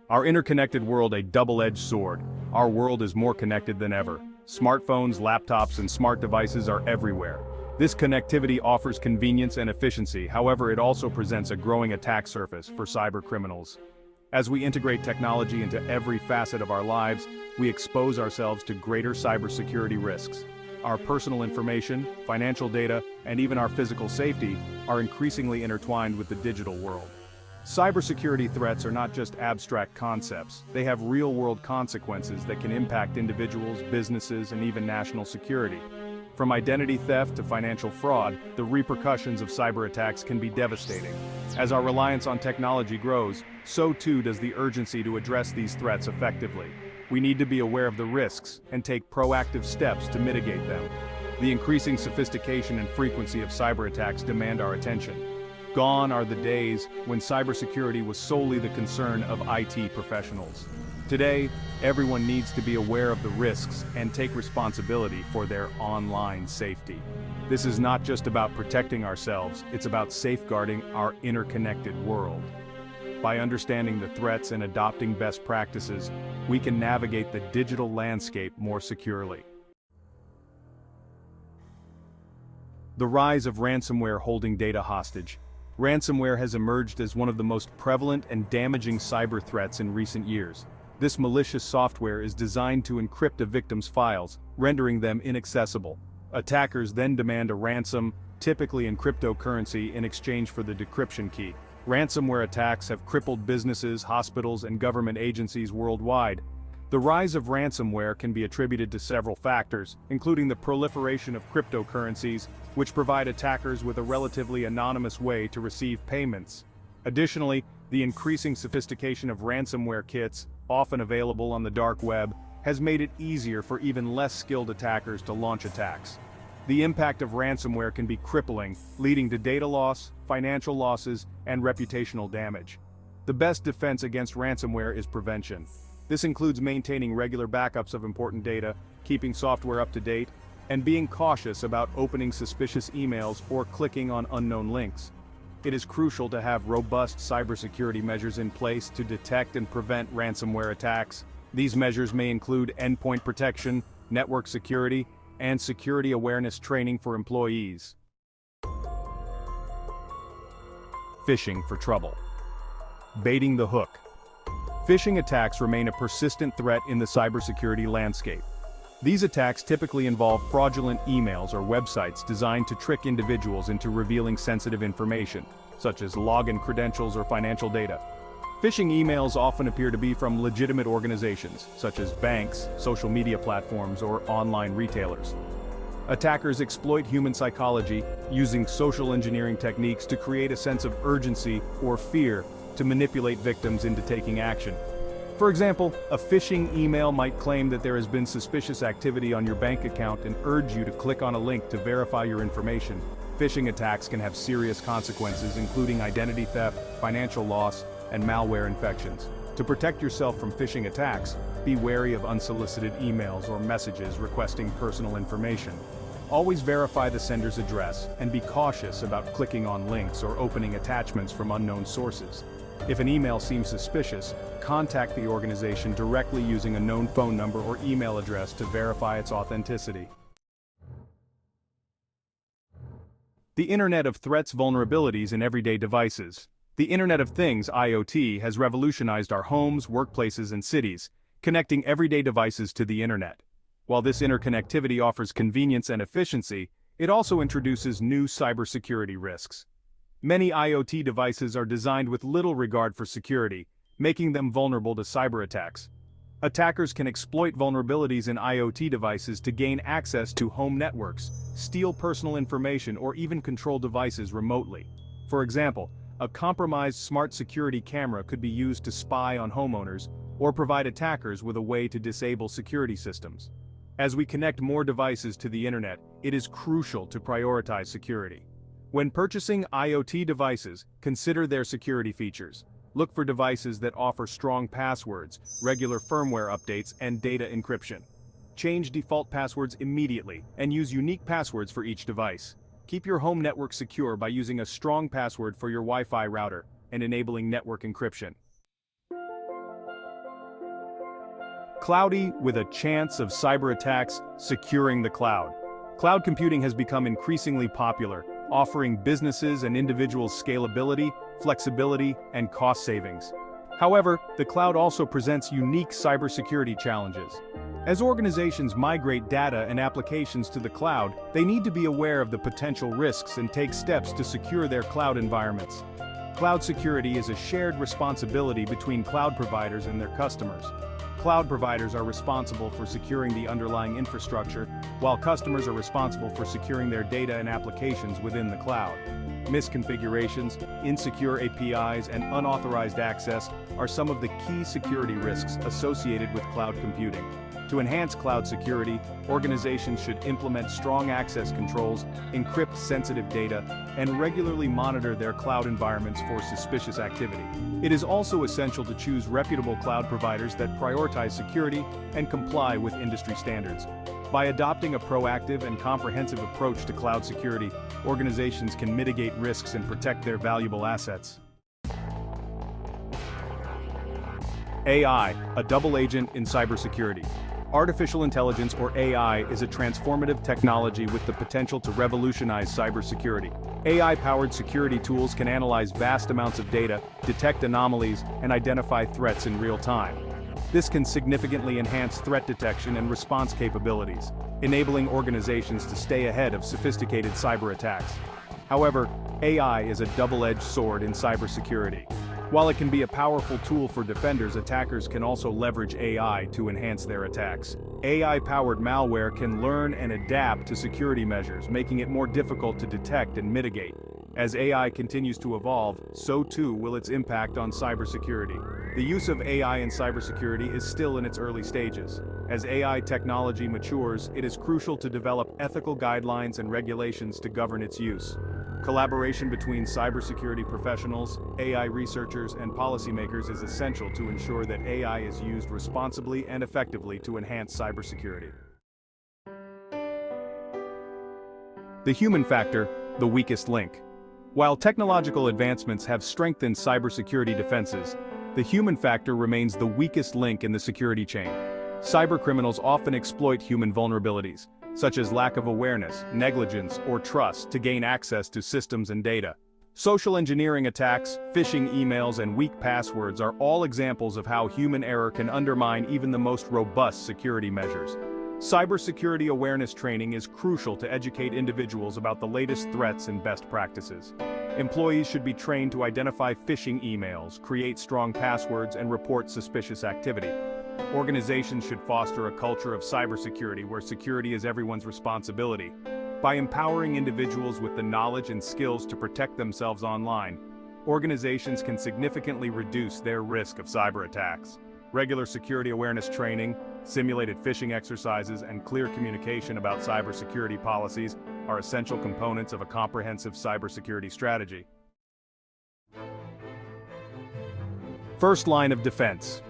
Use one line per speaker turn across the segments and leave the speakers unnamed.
Our interconnected world a double-edged sword. Our world is more connected than ever. Smartphones, laptops, and smart devices are everywhere. This connectivity offers convenience and efficiency, however it also presents a growing attack surface for cyber criminals. As we integrate technology into every facet of our lives, we expose ourselves to greater cybersecurity risks. Our personal information, financial data, and even our physical safety are increasingly intertwined with the digital world. Cybersecurity threats are not just abstract concepts, they have real-world consequences that can impact individuals, businesses, and even national security. From identity theft to financial fraud, the repercussions of cyber attacks can be devastating. As our reliance on technology grows, so too does the urgency to address these threats effectively. We need to be aware of the risks and take proactive steps to mitigate them. The increasing sophistication and frequency of cyber attacks demand our attention. Gone are the days when cybersecurity was solely the concern of IT professionals. Today, everyone needs to be aware of the risks and take responsibility for their online safety. This is not just about protecting ourselves, it's about safeguarding our interconnected world. By understanding the threats and adopting best practices, we can navigate the digital landscape more securely. The rise of ransomware holding data hostage. Ransomware has emerged as one of the most prevalent and damaging cyber threats in recent years. This malicious software is designed to encrypt a victim's files, rendering them inaccessible. Attackers then demand a ransom, typically in cryptocurrency, in exchange for the decryption key. Ransomware attacks have crippled businesses, hospitals, and government agencies worldwide. The rise of ransomware can be attributed to several factors, including the proliferation of cryptocurrencies, which provide attackers with a relatively anonymous way to receive payments. Additionally, the increasing sophistication of ransomware kits, often available on the dark web, has made it easier for even less skilled attackers to launch attacks. The impact of ransomware can be crippling, leading to data loss, financial losses, and reputational damage. The best defense against ransomware is prevention. This includes maintaining regular backups of important data, keeping software up to date, and being cautious about opening suspicious emails or clicking on unknown links. It is crucial to have robust cybersecurity measures in place to detect and prevent ransomware attacks. These measures may include endpoint protection, network security, and security awareness training for employees. Phishing for trouble. Baiting the hook. Phishing attacks remain a persistent threat in the cybersecurity landscape. These attacks typically involve fraudulent emails or websites designed to trick individuals into revealing sensitive information, such as login credentials or financial data. Phishing emails often appear to be from legitimate organizations, such as banks, social media platforms, or online retailers. Attackers exploit human psychology, using social engineering techniques to create a sense of urgency or fear to manipulate victims into taking action. For example, a phishing email might claim that there has been suspicious activity on your bank account and urge you to click on a link to verify your information. Phishing attacks can have serious consequences, including identity theft, financial loss, and malware infections. To protect yourself from phishing attacks, be wary of unsolicited emails or messages requesting personal information. Always verify the sender's address and be cautious about clicking on links or opening attachments from unknown sources. If an email seems suspicious, contact the organization directly using a known phone number or email address to verify its authenticity. The Internet of Threats vulnerabilities in everyday devices. The Internet of Things (IoT) has revolutionized our homes, workplaces, and cities, connecting everyday devices to the Internet. While this interconnectivity offers convenience and efficiency, it also introduces new cybersecurity risks. Many IoT devices are designed with little regard for security, making them vulnerable to cyber attacks. Attackers can exploit vulnerabilities in IoT devices to gain access to home networks, steal personal information, or even control devices remotely. For example, a compromised smart security camera could be used to spy on homeowners or provide attackers with a way to disable security systems. As we connect more devices to the Internet, it is crucial to prioritize security. When purchasing IoT devices, consider their security features. Look for devices that offer strong passwords, regular firmware updates, and data encryption. Change default passwords immediately and use unique passwords for each device. Keep your home network secure by using a strong password for your Wi-Fi router and enabling network encryption. Cloudy with a chance of cyber attacks securing the cloud. Cloud computing has become increasingly popular, offering businesses and individuals scalability, flexibility, and cost savings. However, the cloud also presents unique cybersecurity challenges. As organizations migrate data and applications to the cloud, they need to be aware of the potential risks and take steps to secure their cloud environments. Cloud security is a shared responsibility between cloud providers and their customers. Cloud providers are responsible for securing the underlying infrastructure, while customers are responsible for securing their data and applications within the cloud. Misconfigurations, insecure APIs, and unauthorized access are some of the key security risks associated with cloud computing. To enhance cloud security, organizations should implement strong access controls, encrypt sensitive data, and regularly monitor their cloud environments for suspicious activity. It is also essential to choose reputable cloud providers that prioritize security and comply with industry standards. By adopting a proactive and comprehensive approach to cloud security, organizations can mitigate risks and protect their valuable assets. AI, a double agent in cybersecurity. Artificial intelligence, or AI, is a transformative technology with the potential to revolutionize cybersecurity. AI-powered security tools can analyze vast amounts of data, detect anomalies, and identify threats in real time. This can significantly enhance threat detection and response capabilities, enabling organizations to stay ahead of sophisticated cyber attacks. However, AI is a double-edged sword in cybersecurity. While it can be a powerful tool for defenders, attackers can also leverage AI to enhance their attacks. AI-powered malware can learn and adapt to security measures, making it more difficult to detect and mitigate. As AI continues to evolve, so too will its impact on cybersecurity. The use of AI in cybersecurity is still in its early stages. As AI technology matures, it is crucial to develop ethical guidelines and regulations to govern its use. Collaboration between cybersecurity professionals, AI researchers, and policymakers is essential to ensure that AI is used responsibly and effectively to enhance cybersecurity. The human factor, the weakest link. While technological advancements have strengthened cybersecurity defenses, the human factor remains the weakest link in the security chain. Cybercriminals often exploit human vulnerabilities, such as lack of awareness, negligence, or trust, to gain access to systems and data. Social engineering attacks, phishing emails, and weak passwords are all examples of how human error can undermine even the most robust security measures. Cybersecurity awareness training is crucial to educate individuals about the latest threats and best practices. Employees should be trained to identify phishing emails, create strong passwords, and report suspicious activity. Organizations should foster a culture of cybersecurity where security is everyone's responsibility. By empowering individuals with the knowledge and skills to protect themselves online, organizations can significantly reduce their risk of cyber attacks. Regular security awareness training, simulated phishing exercises, and clear communication about cybersecurity policies are essential components of a comprehensive cybersecurity strategy. First line of defense.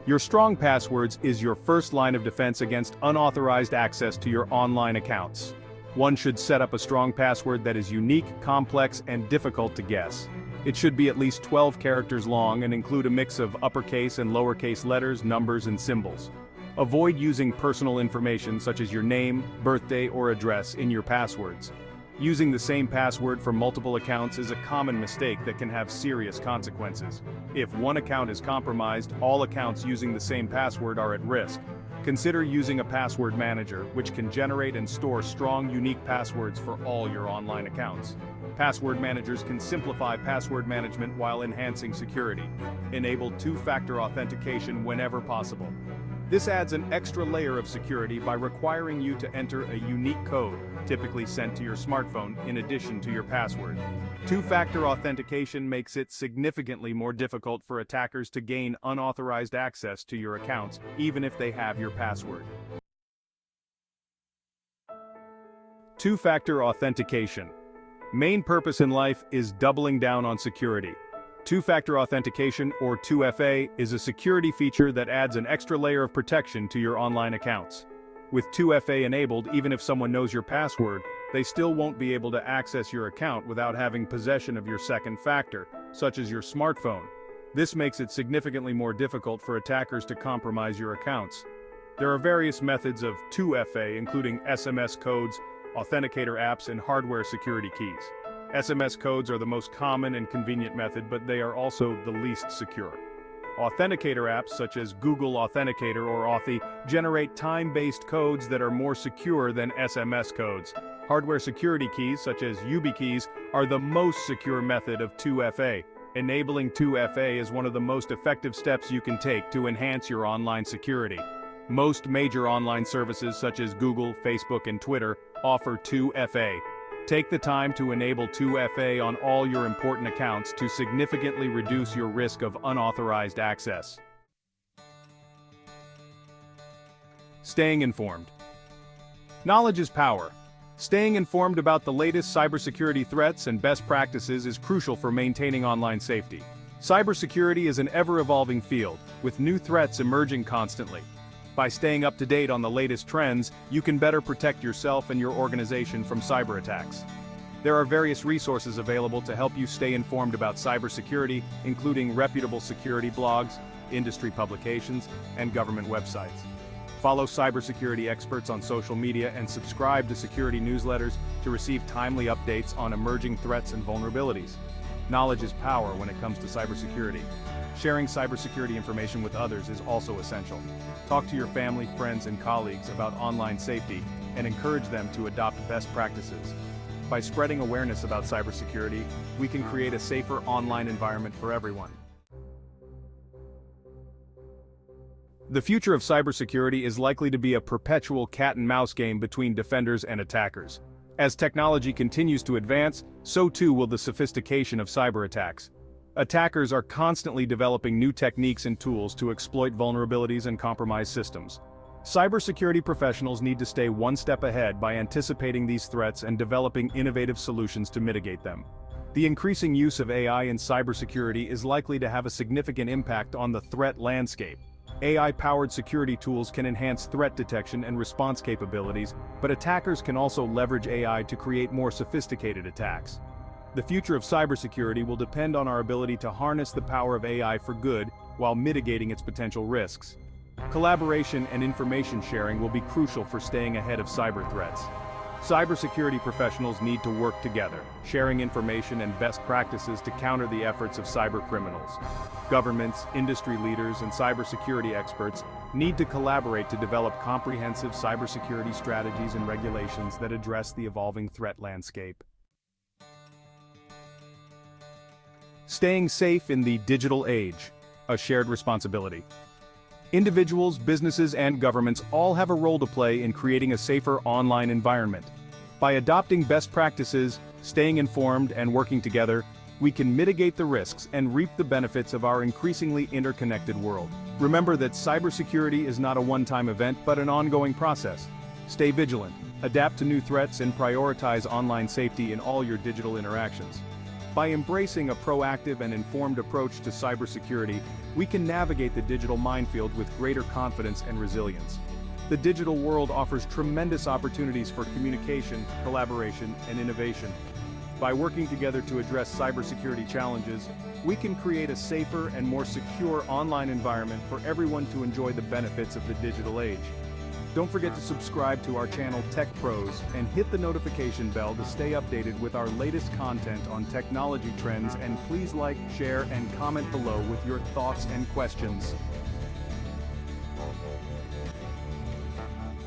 Your strong passwords is your first line of defense against unauthorized access to your online accounts. One should set up a strong password that is unique, complex, and difficult to guess. It should be at least 12 characters long and include a mix of uppercase and lowercase letters, numbers, and symbols. Avoid using personal information such as your name, birthday, or address in your passwords. Using the same password for multiple accounts is a common mistake that can have serious consequences. If one account is compromised, all accounts using the same password are at risk. Consider using a password manager, which can generate and store strong, unique passwords for all your online accounts. Password managers can simplify password management while enhancing security. Enable two-factor authentication whenever possible. This adds an extra layer of security by requiring you to enter a unique code, typically sent to your smartphone, in addition to your password. Two-factor authentication makes it significantly more difficult for attackers to gain unauthorized access to your accounts, even if they have your password. Two-factor authentication. Main purpose in life is doubling down on security. Two-factor authentication, or 2FA, is a security feature that adds an extra layer of protection to your online accounts. With 2FA enabled, even if someone knows your password, they still won't be able to access your account without having possession of your second factor, such as your smartphone. This makes it significantly more difficult for attackers to compromise your accounts. There are various methods of 2FA, including SMS codes, authenticator apps, and hardware security keys. SMS codes are the most common and convenient method, but they are also the least secure. Authenticator apps such as Google Authenticator or Authy generate time-based codes that are more secure than SMS codes. Hardware security keys such as YubiKeys are the most secure method of 2FA. Enabling 2FA is one of the most effective steps you can take to enhance your online security. Most major online services such as Google, Facebook, and Twitter offer 2FA. Take the time to enable 2FA on all your important accounts to significantly reduce your risk of unauthorized access. Staying informed. Knowledge is power. Staying informed about the latest cybersecurity threats and best practices is crucial for maintaining online safety. Cybersecurity is an ever-evolving field, with new threats emerging constantly. By staying up to date on the latest trends, you can better protect yourself and your organization from cyber attacks. There are various resources available to help you stay informed about cybersecurity, including reputable security blogs, industry publications, and government websites. Follow cybersecurity experts on social media and subscribe to security newsletters to receive timely updates on emerging threats and vulnerabilities. Knowledge is power when it comes to cybersecurity. Sharing cybersecurity information with others is also essential. Talk to your family, friends, and colleagues about online safety and encourage them to adopt best practices. By spreading awareness about cybersecurity, we can create a safer online environment for everyone. The future of cybersecurity is likely to be a perpetual cat-and-mouse game between defenders and attackers. As technology continues to advance, so too will the sophistication of cyber attacks. Attackers are constantly developing new techniques and tools to exploit vulnerabilities and compromise systems. Cybersecurity professionals need to stay one step ahead by anticipating these threats and developing innovative solutions to mitigate them. The increasing use of AI in cybersecurity is likely to have a significant impact on the threat landscape. AI-powered security tools can enhance threat detection and response capabilities, but attackers can also leverage AI to create more sophisticated attacks. The future of cybersecurity will depend on our ability to harness the power of AI for good while mitigating its potential risks. Collaboration and information sharing will be crucial for staying ahead of cyber threats. Cybersecurity professionals need to work together, sharing information and best practices to counter the efforts of cyber criminals. Governments, industry leaders, and cybersecurity experts need to collaborate to develop comprehensive cybersecurity strategies and regulations that address the evolving threat landscape. Staying safe in the digital age, a shared responsibility. Individuals, businesses, and governments all have a role to play in creating a safer online environment. By adopting best practices, staying informed, and working together, we can mitigate the risks and reap the benefits of our increasingly interconnected world. Remember that cybersecurity is not a one-time event but an ongoing process. Stay vigilant, adapt to new threats, and prioritize online safety in all your digital interactions. By embracing a proactive and informed approach to cybersecurity, we can navigate the digital minefield with greater confidence and resilience. The digital world offers tremendous opportunities for communication, collaboration, and innovation. By working together to address cybersecurity challenges, we can create a safer and more secure online environment for everyone to enjoy the benefits of the digital age. Don't forget to subscribe to our channel Tech Pros and hit the notification bell to stay updated with our latest content on technology trends, and please like, share, and comment below with your thoughts and questions.